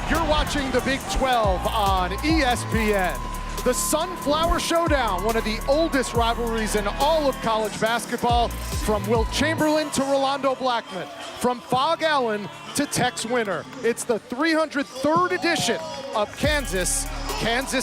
You're watching the Big 12 on ESPN. The Sunflower Showdown, one of the oldest rivalries in all of college basketball, from Wilt Chamberlain to Rolando Blackman, from Phog Allen to Tex Winter. It's the 303rd edition of Kansas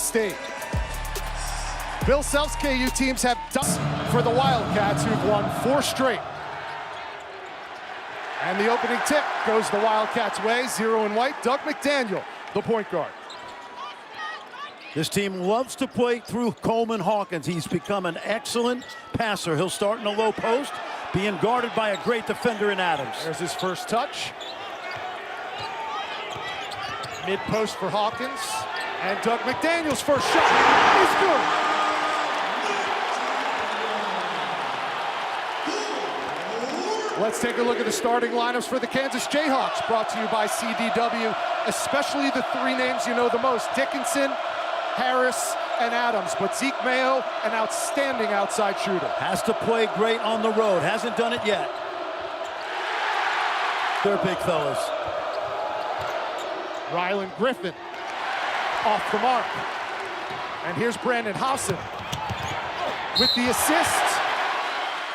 State. Bill Self's KU teams have done for the Wildcats, who've won 4 straight. And the opening tip goes the Wildcats' way, 0 and white. Dug McDaniel, the point guard. This team loves to play through Coleman Hawkins. He's become an excellent passer. He'll start in the low post, being guarded by a great defender in Adams. There's his first touch. Mid-post for Hawkins. And Dug McDaniel's first shot is good. Let's take a look at the starting lineups for the Kansas Jayhawks, brought to you by CDW, especially the 3 names you know the most: Dickinson, Harris, and Adams. But Zeke Mayo, an outstanding outside shooter. Has to play great on the road. Hasn't done it yet. They're big fellas. Rylan Griffin off the mark. And here's Brandon Howson with the assist.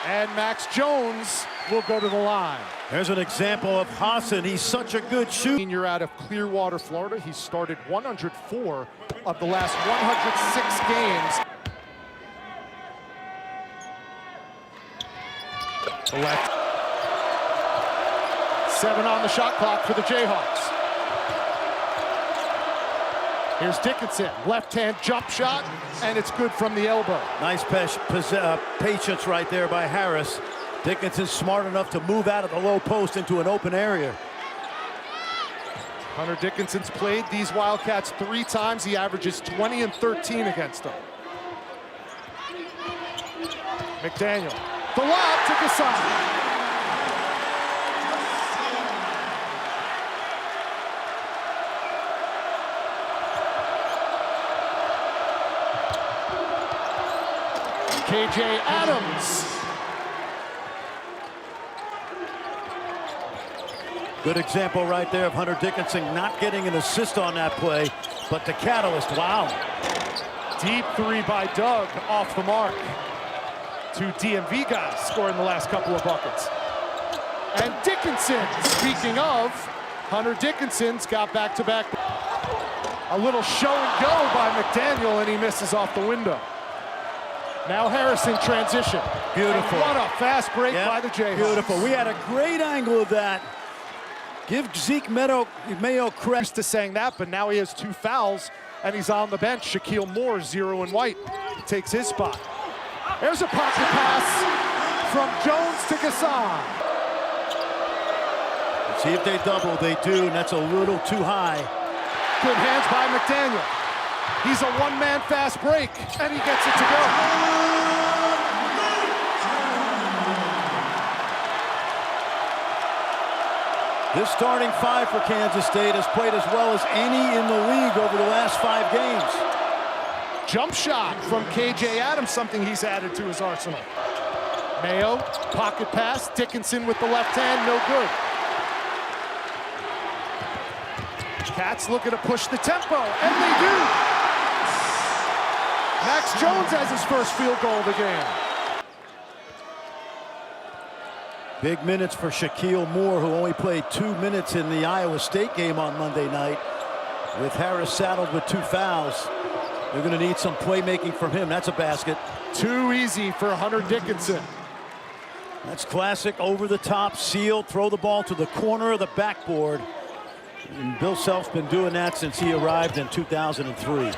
And Max Jones will go to the line. There's an example of Hassan. He's such a good shooter. Senior out of Clearwater, Florida. He started 104 of the last 106 games. The left. 7 on the shot clock for the Jayhawks. Here's Dickinson, left-hand jump shot, and it's good from the elbow. Nice patience right there by Harris. Dickinson's smart enough to move out of the low post into an open area. Hunter Dickinson's played these Wildcats 3 times. He averages 20 and 13 against them. McDaniel, the lob to Gasol. KJ Adams. Good example right there of Hunter Dickinson not getting an assist on that play, but the catalyst, wow. Deep 3 by Dug, off the mark. 2 DMV guys scoring the last couple of buckets. And Dickinson, speaking of, Hunter Dickinson's got back-to-back. A little show and go by McDaniel, and he misses off the window. Now Harris in transition. Beautiful. And what a fast break by the Jayhawks. Beautiful. We had a great angle of that. Give Zeke Mayo credit. To saying that, but now he has 2 fouls, and he's on the bench. Shaquille Moore, 0 and white, takes his spot. There's a pocket pass from Jones to Gasol. See if they double. They do, and that's a little too high. Good hands by McDaniel. He's a 1-man fast break, and he gets it to go. This starting 5 for Kansas State has played as well as any in the league over the last 5 games. Jump shot from KJ Adams, something he's added to his arsenal. Mayo, pocket pass, Dickinson with the left hand, no good. Cats looking to push the tempo, and they do. Max Jones has his first field goal of the game. Big minutes for Shaquille Moore, who only played 2 minutes in the Iowa State game on Monday night. With Harris saddled with 2 fouls, they're going to need some playmaking from him. That's a basket. Too easy for Hunter Dickinson. That's classic over-the-top seal, throw the ball to the corner of the backboard. And Bill Self's been doing that since he arrived in 2003.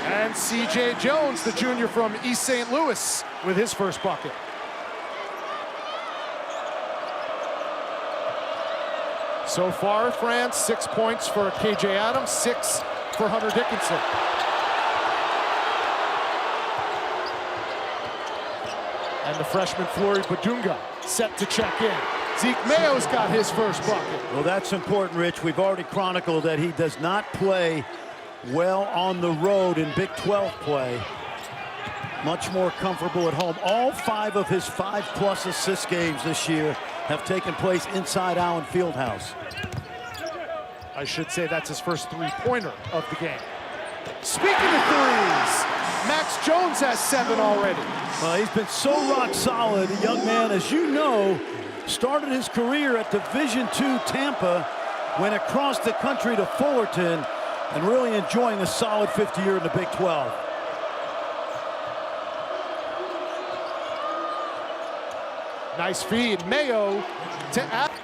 And C.J. Jones, the junior from East St. Louis, with his first bucket. So far, France, 6 points for KJ Adams, 6 for Hunter Dickinson. And the freshman Flory Badunga set to check in. Zeke Mayo's got his first bucket. Well, that's important, Rich. We've already chronicled that he does not play well on the road in Big 12 play. Much more comfortable at home. All 5 of his 5+ assist games this year have taken place inside Allen Fieldhouse. I should say that's his first three-pointer of the game. Speaking of threes, Max Jones has 7 already. Well, he's been so rock solid. A young man, as you know, started his career at Division II Tampa, went across the country to Fullerton, and really enjoying a solid 5th year in the Big 12. Nice feed, Mayo to Adams.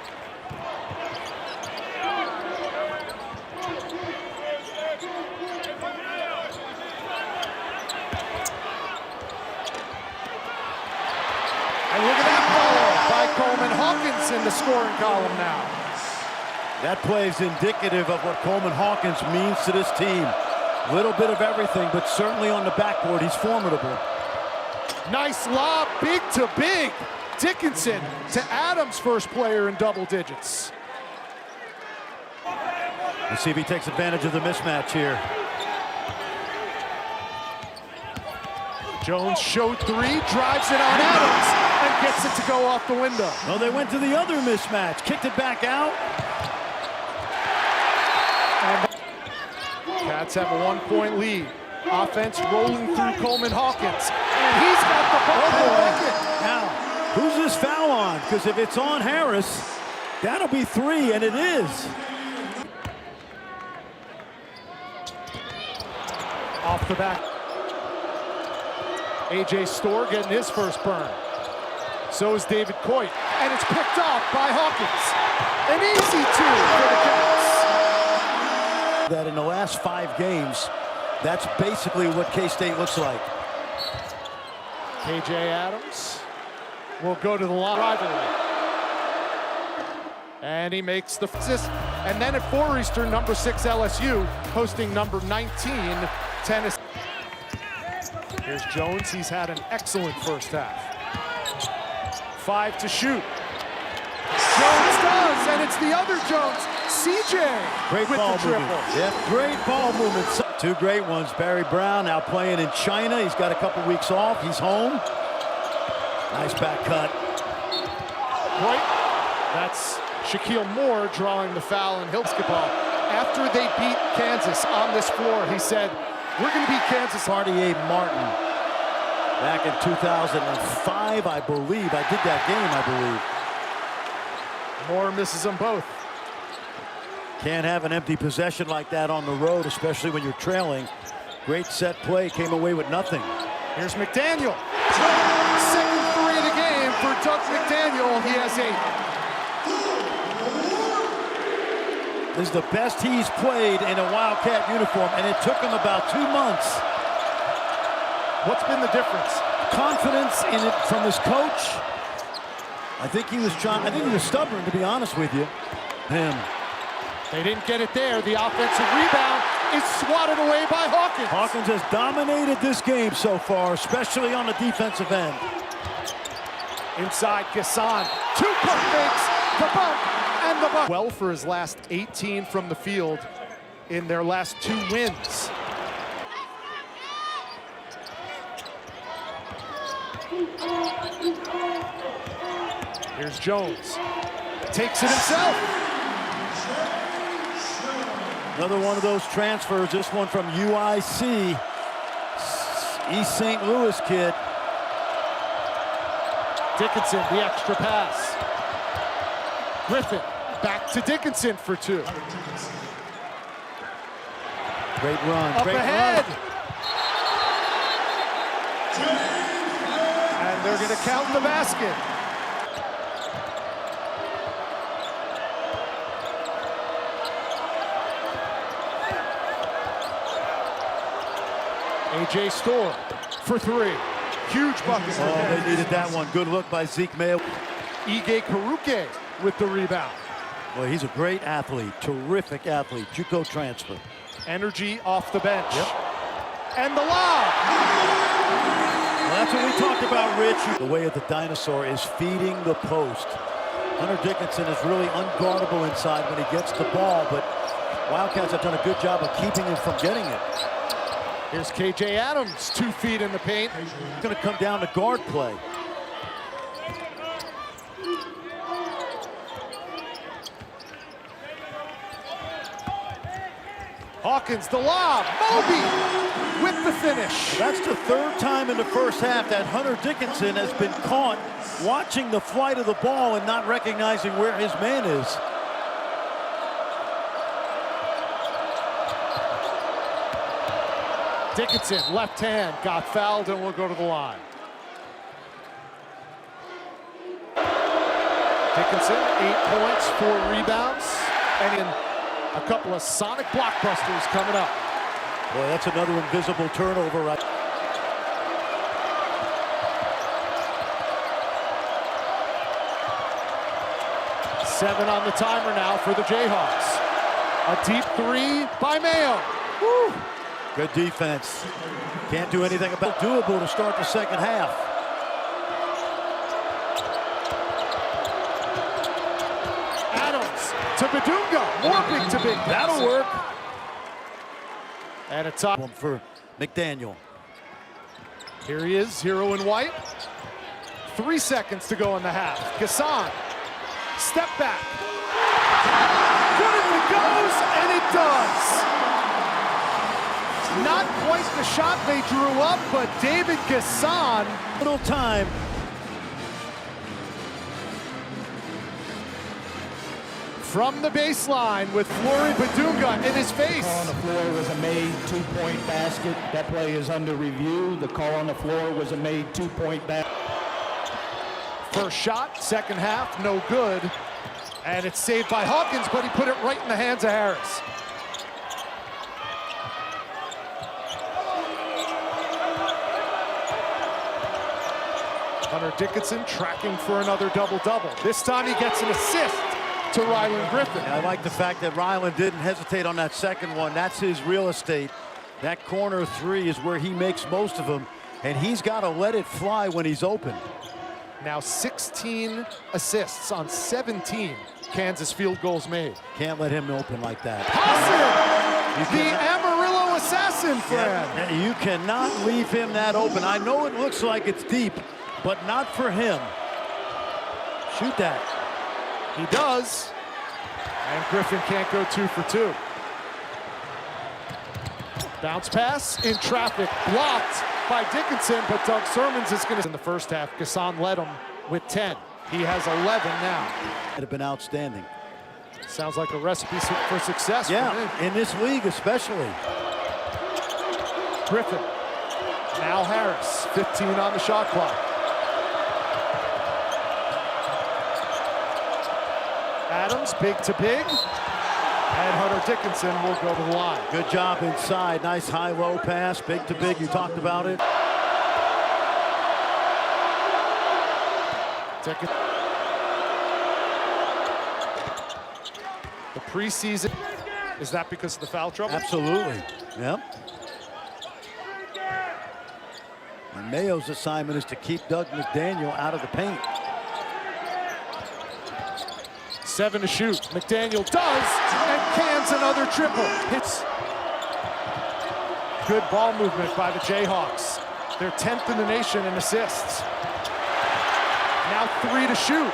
And look at that follow by Coleman Hawkins in the scoring column now. That play is indicative of what Coleman Hawkins means to this team. A little bit of everything, but certainly on the backboard, he's formidable. Nice lob, big to big. Dickinson to Adams, first player in double digits. Let's see if he takes advantage of the mismatch here. Jones showed 3, drives it on Adams, and gets it to go off the window. No, they went to the other mismatch, kicked it back out. And Cats have a 1-point lead. Offense rolling through Coleman Hawkins, and he's got the bucket. Now, who's this foul on? Because if it's on Harris, that'll be 3, and it is. Off the back. A.J. Storr getting his first burn. So is David Coit, and it's picked off by Hawkins. An easy 2 for the Cats. That in the last 5 games, that's basically what K-State looks like. K.J. Adams will go to the line. Rivalry. And he makes the assist. And then at 4 Eastern, number 6 LSU hosting number 19 Tennessee. Here's Jones. He's had an excellent first half. 5 to shoot. Jones does, and it's the other Jones, CJ, Great with ball the triple. movement. Yep, great ball movement. 2 great ones. Barry Brown now playing in China. He's got a couple weeks off. He's home. Nice back cut. Right. That's Shaquille Moore drawing the foul in basketball. After they beat Kansas on this floor, he said, "We're going to beat Kansas." Cartier Martin. Back in 2005, I believe. I did that game, I believe. Moore misses them both. Can't have an empty possession like that on the road, especially when you're trailing. Great set play, came away with nothing. Here's McDaniel. Second 3 of the game for Doug McDaniel. He has 8. This is the best he's played in a Wildcat uniform, and it took him about 2 months. What's been the difference? Confidence in it from his coach. I think he was stubborn, to be honest with you. Him. They didn't get it there. The offensive rebound is swatted away by Hawkins. Hawkins has dominated this game so far, especially on the defensive end. Inside Gasson. 2 pump fakes, the bump, and the bump. Well for his last 18 from the field in their last 2 wins. Here's Jones. Takes it himself. Another one of those transfers, this one from UIC. East St. Louis kid. Dickinson, the extra pass. Griffin, back to Dickinson for 2. Great run, Up great ahead. run. And they're going to count the basket. A.J. Storr for 3. Huge bucket. Oh, they needed that one. Good look by Zeke Mayo. Ige Karuke with the rebound. Well, he's a great athlete, terrific athlete. JUCO transfer. Energy off the bench. Yep. And the lob. Well, that's what we talked about, Rich. The way of the dinosaur is feeding the post. Hunter Dickinson is really unguardable inside when he gets the ball, but Wildcats have done a good job of keeping him from getting it. Here's K.J. Adams, 2 feet in the paint. It's going to come down to guard play. Hawkins, the lob, Moby with the finish. That's the third time in the first half that Hunter Dickinson has been caught watching the flight of the ball and not recognizing where his man is. Dickinson, left hand, got fouled and will go to the line. Dickinson, 8 points, 4 rebounds, and in a couple of sonic blockbusters coming up. Boy, that's another invisible turnover. Right. Seven on the timer now for the Jayhawks. A deep three by Mayo. Woo. Good defense. Can't do anything about it. Doable to start the second half. Adams to Badunga. More big to big. That'll work. And a top One for McDaniel. Here he is, hero in white. 3 seconds to go in the half. Gasson, step back. Good if it goes, and it does. Not quite the shot they drew up, but David Gasson. Little time. From the baseline with Flory Badunga in his face. Call on the floor was a made 2-point basket. That play is under review. The call on the floor was a made 2-point basket. First shot, second half, no good. And it's saved by Hawkins, but he put it right in the hands of Harris. Hunter Dickinson tracking for another double-double. This time he gets an assist to Rylan Griffin. I like the fact that Rylan didn't hesitate on that second one. That's his real estate. That corner three is where he makes most of them, and he's got to let it fly when he's open. Now 16 assists on 17 Kansas field goals made. Can't let him open like that. Hassan, the Amarillo assassin, Fred. Yeah, you cannot leave him that open. I know it looks like it's deep, but not for him. Shoot that. He does. And Griffin can't go 2 for 2. Bounce pass in traffic, blocked by Dickinson, but Doug Sermons is going to. In the first half, Gasson led him with 10. He has 11 now. It'd have been outstanding. Sounds like a recipe for success. Yeah, for him. in this league especially. Griffin. Now Harris, 15 on the shot clock. Adams, big to big. And Hunter Dickinson will go to the line. Good job inside. Nice high-low pass. Big to big. You talked about it. The preseason, is that because of the foul trouble? Absolutely. Yep. And Mayo's assignment is to keep Doug McDaniel out of the paint. 7 to shoot. McDaniel does, and cans another triple. Hits. Good ball movement by the Jayhawks. They're 10th in the nation in assists. Now 3 to shoot.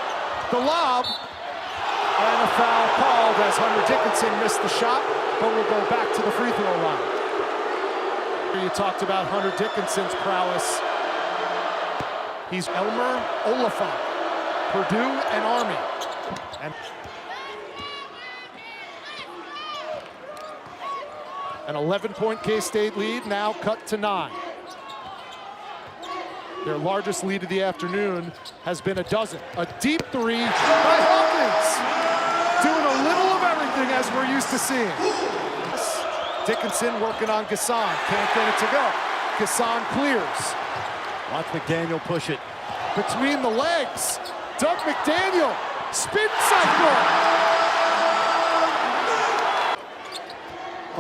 The lob, and a foul called as Hunter Dickinson missed the shot, but will go back to the free throw line. You talked about Hunter Dickinson's prowess. He's Elmer Oliphant, Purdue and Army. And an 11-point K-State lead, now cut to 9. Their largest lead of the afternoon has been a dozen. A deep three by Hawkins. Doing a little of everything as we're used to seeing. Dickinson working on Gasson. Can't get it to go. Gasson clears. Watch McDaniel push it. Between the legs. Doug McDaniel. Spin cycle.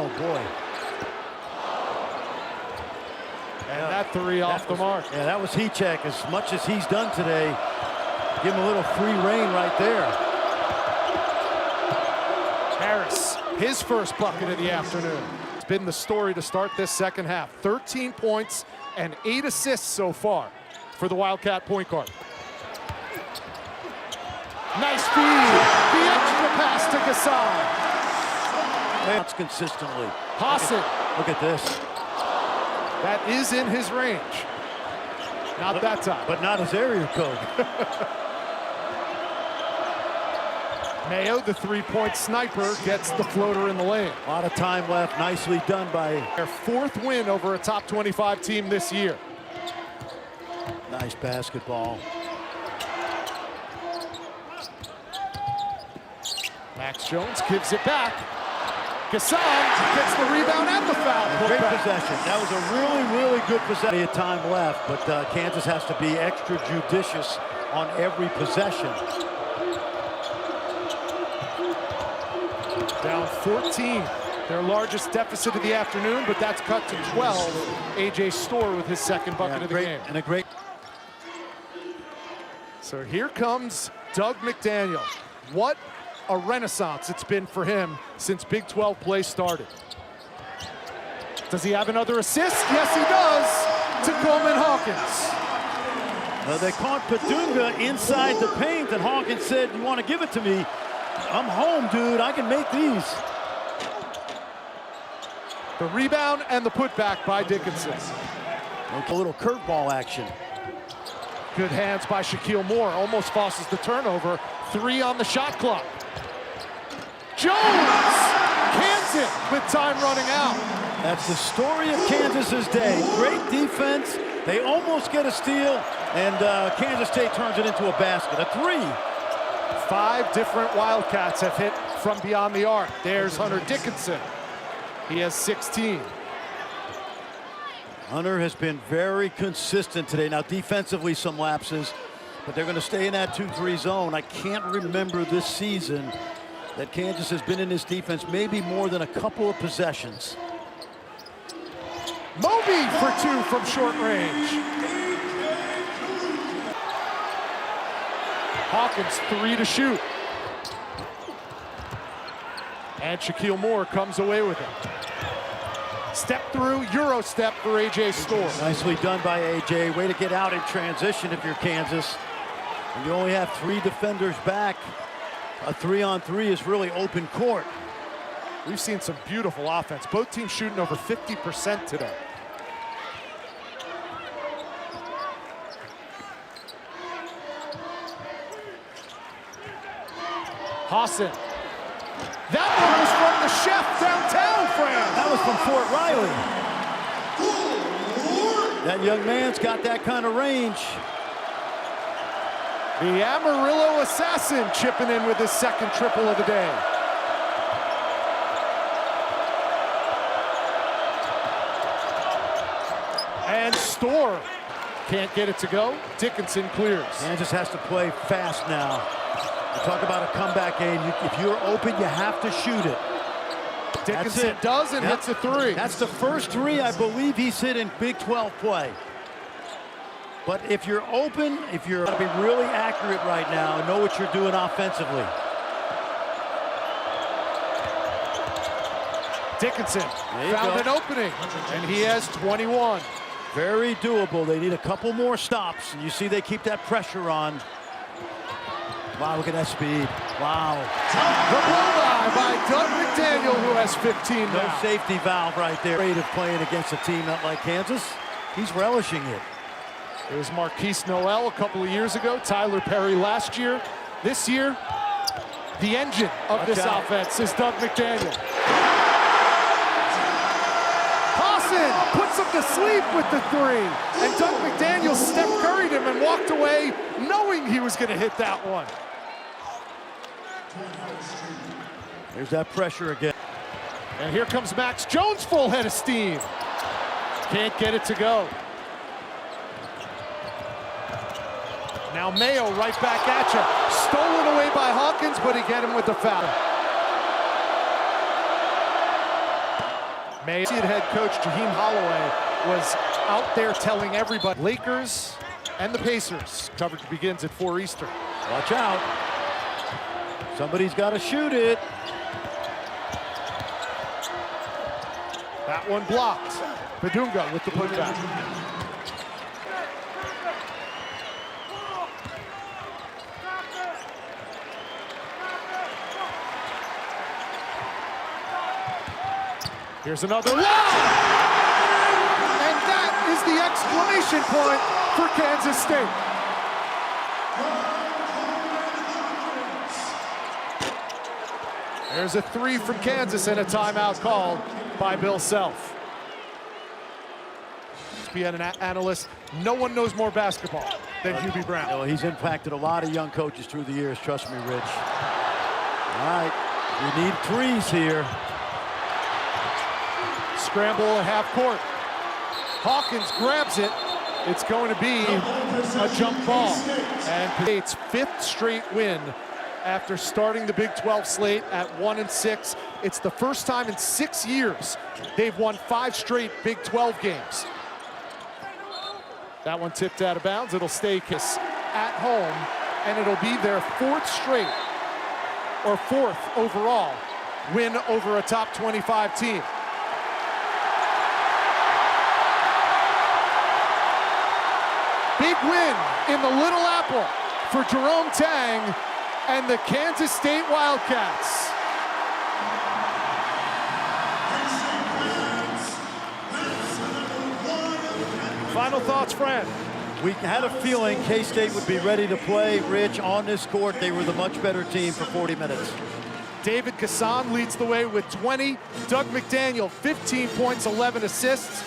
Oh, boy. And that three off the mark. Yeah, that was heat check. As much as he's done today, give him a little free rein right there. Harris, his first bucket of the afternoon. It's been the story to start this second half. 13 points and 8 assists so far for the Wildcat point guard. Nice feed. The extra pass to Gasson. That's consistently. Hassan. Look at this. That is in his range. Not that time. But not his area code. Mayo, the three-point sniper, gets the floater in the lane. A lot of time left. Nicely done by... Their fourth win over a top 25 team this year. Nice basketball. Max Jones gives it back. Gassan gets the rebound and the foul. Great possession. That was a really, really good possession. Plenty of time left, but Kansas has to be extra judicious on every possession. Down 14, their largest deficit of the afternoon, but that's cut to 12. A.J. Storr with his second bucket of the game. And a great... So here comes Doug McDaniel. What a renaissance it's been for him since Big 12 play started. Does he have another assist? Yes, he does, to Coleman Hawkins. They caught Padunga inside the paint, and Hawkins said, "You want to give it to me? I'm home, dude. I can make these." The rebound and the putback by Dickinson. A little curveball action. Good hands by Shaquille Moore. Almost forces the turnover. 3 on the shot clock. Jones cans it with time running out. That's the story of Kansas's day. Great defense. They almost get a steal, and Kansas State turns it into a basket. A 3. 5 different Wildcats have hit from beyond the arc. There's Hunter Dickinson. He has 16. Hunter has been very consistent today. Now, defensively, some lapses, but they're going to stay in that 2-3 zone. I can't remember this season that Kansas has been in this defense maybe more than a couple of possessions. Moby for 2 from short range. Hawkins 3 to shoot. And Shaquille Moore comes away with it. Step through, Euro step for A.J. Storr. Nicely done by A.J. Way to get out in transition if you're Kansas. And you only have 3 defenders back. A 3-on-3 is really open court. We've seen some beautiful offense. Both teams shooting over 50% today. Hassan. That one was from the chef downtown, Fran. That was from Fort Riley. That young man's got that kind of range. The Amarillo assassin chipping in with his second triple of the day. And Storr can't get it to go. Dickinson clears. Kansas has to play fast now. You talk about a comeback game. If you're open, you have to shoot it. Dickinson does and hits a 3. That's the first 3 I believe he's hit in Big 12 play. But if you're open, if you're got to be really accurate right now and know what you're doing offensively. Dickinson found an opening, and he has 21. Very doable. They need a couple more stops, and you see they keep that pressure on. Wow, look at that speed. Wow. The blow-by Doug McDaniel, who has 15 No now. safety valve right there. Afraid of playing against a team not like Kansas. He's relishing it. It was Marquise Noel a couple of years ago, Tyler Perry last year. This year, the engine of this offense is Doug McDaniel. Hassan puts him to sleep with the 3. And Doug McDaniel Steph Curried him and walked away knowing he was going to hit that one. There's that pressure again. And here comes Max Jones, full head of steam. Can't get it to go. Now Mayo right back at you. Stolen away by Hawkins, but he get him with the foul. Mayo head coach Jaheim Holloway was out there telling everybody. Lakers and the Pacers. Coverage begins at 4 Eastern. Watch out. Somebody's got to shoot it. That one blocked. Padunga with the putback. Here's another lob! And that is the exclamation point for Kansas State. There's a three from Kansas and a timeout called by Bill Self. ESPN analyst, no one knows more basketball than Hubie Brown. You know, he's impacted a lot of young coaches through the years, trust me, Rich. All right, we need threes here. Scramble at half court. Hawkins grabs it. It's going to be a jump ball. And State's fifth straight win after starting the Big 12 slate at 1-6. It's the first time in 6 years they've won 5 straight Big 12 games. That one tipped out of bounds. It'll stay Kiss at home, and it'll be their 4th straight, or 4th overall, win over a top 25 team. Big win in the Little Apple for Jerome Tang and the Kansas State Wildcats. Final thoughts, Fran? We had a feeling K-State would be ready to play, Rich, on this court. They were the much better team for 40 minutes. David Kassan leads the way with 20. Doug McDaniel, 15 points, 11 assists.